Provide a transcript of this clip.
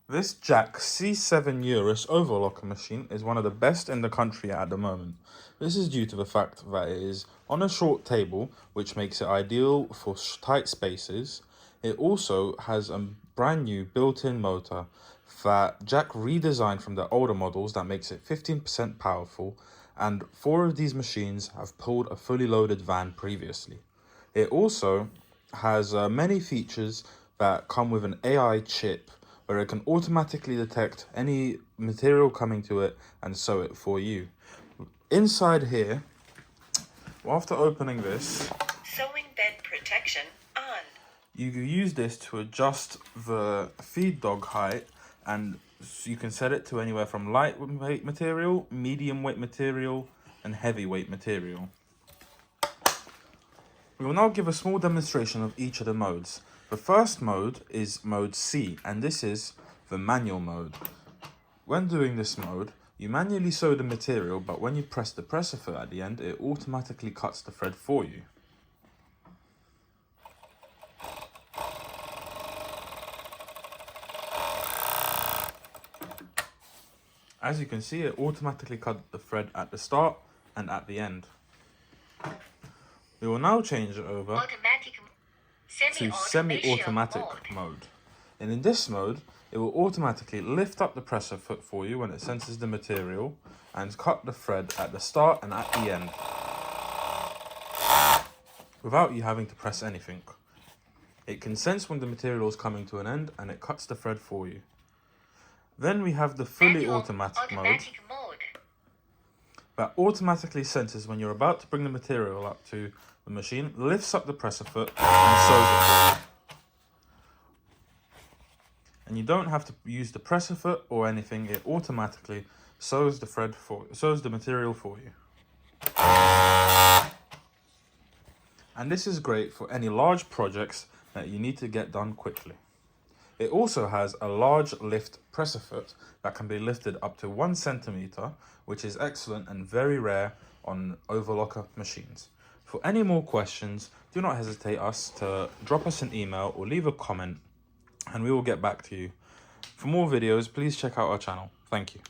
This JACK C7 Urus Overlock Machine is one of the best in the country at the moment. This is due to the fact that it is on a short table, which makes it ideal for tight spaces. It also has a brand new built-in motor that JACK redesigned from the older models that makes it 15% powerful, and 4 of these machines have pulled a fully loaded van previously. It also has many features that come with an AI chip where it can automatically detect any material coming to it and sew it for you. Inside here, after opening this, sewing bed protection on. You can use this to adjust the feed dog height, and you can set it to anywhere from lightweight material, medium weight material, and heavyweight material. We will now give a small demonstration of each of the modes. The first mode is mode C, and this is the manual mode. When doing this mode, you manually sew the material, but when you press the presser foot at the end, it automatically cuts the thread for you. As you can see, it automatically cut the thread at the start and at the end. We will now change it over to semi-automatic mode. And in this mode, it will automatically lift up the presser foot for you when it senses the material and cut the thread at the start and at the end, without you having to press anything. It can sense when the material is coming to an end and it cuts the thread for you. Then we have the fully automatic mode that automatically senses when you're about to bring the material up to the machine, lifts up the presser foot and sews it. And you don't have to use the presser foot or anything, it automatically sews the material for you. And this is great for any large projects that you need to get done quickly. It also has a large lift presser foot that can be lifted up to 1 centimeter, which is excellent and very rare on overlocker machines. For any more questions, do not hesitate to drop us an email or leave a comment, and we will get back to you. For more videos, please check out our channel. Thank you.